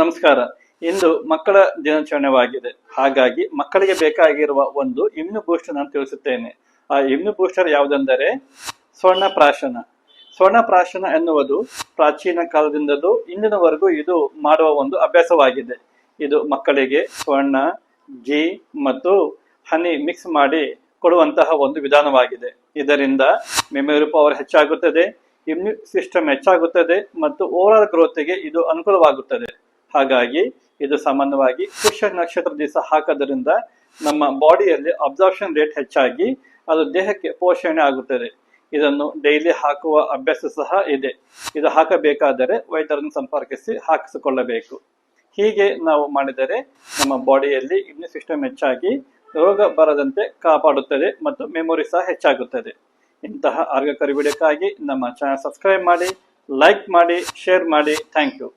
ನಮಸ್ಕಾರ. ಇಂದು ಮಕ್ಕಳ ದಿನಾಚರಣೆವಾಗಿದೆ. ಹಾಗಾಗಿ ಮಕ್ಕಳಿಗೆ ಬೇಕಾಗಿರುವ ಒಂದು ಇಮ್ಯುನಿ ಬೂಸ್ಟರ್ ನಾನು ತಿಳಿಸುತ್ತೇನೆ. ಆ ಇಮ್ಯುನಿ ಬೂಸ್ಟರ್ ಯಾವುದೆಂದರೆ ಸ್ವರ್ಣಪ್ರಾಶನ. ಸ್ವರ್ಣಪ್ರಾಶನ ಎನ್ನುವುದು ಪ್ರಾಚೀನ ಕಾಲದಿಂದಲೂ ಇಂದಿನವರೆಗೂ ಇದು ಮಾಡುವ ಒಂದು ಅಭ್ಯಾಸವಾಗಿದೆ. ಇದು ಮಕ್ಕಳಿಗೆ ಸ್ವರ್ಣ, ಘೀ ಮತ್ತು ಹನಿ ಮಿಕ್ಸ್ ಮಾಡಿ ಕೊಡುವಂತಹ ಒಂದು ವಿಧಾನವಾಗಿದೆ. ಇದರಿಂದ ಮೆಮೊರಿ ಪವರ್ ಹೆಚ್ಚಾಗುತ್ತದೆ, ಇಮ್ಯೂನ್ ಸಿಸ್ಟಮ್ ಹೆಚ್ಚಾಗುತ್ತದೆ ಮತ್ತು ಓವರಾಲ್ ಗ್ರೋತ್ಗೆ ಇದು ಅನುಕೂಲವಾಗುತ್ತದೆ. ಹಾಗಾಗಿ ಇದು ಸಾಮಾನ್ಯವಾಗಿ ಪುಷ್ಯ ನಕ್ಷತ್ರ ದಿವಸ ಹಾಕೋದ್ರಿಂದ ನಮ್ಮ ಬಾಡಿಯಲ್ಲಿ ಅಬ್ಸಾರ್ಪ್ಷನ್ ರೇಟ್ ಹೆಚ್ಚಾಗಿ ಅದು ದೇಹಕ್ಕೆ ಪೋಷಣೆ ಆಗುತ್ತದೆ. ಇದನ್ನು ಡೈಲಿ ಹಾಕುವ ಅಭ್ಯಾಸ ಸಹ ಇದೆ. ಇದು ಹಾಕಬೇಕಾದರೆ ವೈದ್ಯರನ್ನು ಸಂಪರ್ಕಿಸಿ ಹಾಕಿಸಿಕೊಳ್ಳಬೇಕು. ಹೀಗೆ ನಾವು ಮಾಡಿದರೆ ನಮ್ಮ ಬಾಡಿಯಲ್ಲಿ ಇಮ್ಯೂನ್ ಸಿಸ್ಟಮ್ ಹೆಚ್ಚಾಗಿ ರೋಗ ಬರದಂತೆ ಕಾಪಾಡುತ್ತದೆ ಮತ್ತು ಮೆಮೊರಿ ಸಹ ಹೆಚ್ಚಾಗುತ್ತದೆ. ಇಂತಹ ಆರೋಗ್ಯಕರ ವಿಡಿಯೋಕ್ಕಾಗಿ ನಮ್ಮ ಚಾನಲ್ ಸಬ್ಸ್ಕ್ರೈಬ್ ಮಾಡಿ, ಲೈಕ್ ಮಾಡಿ, ಶೇರ್ ಮಾಡಿ. Thank you.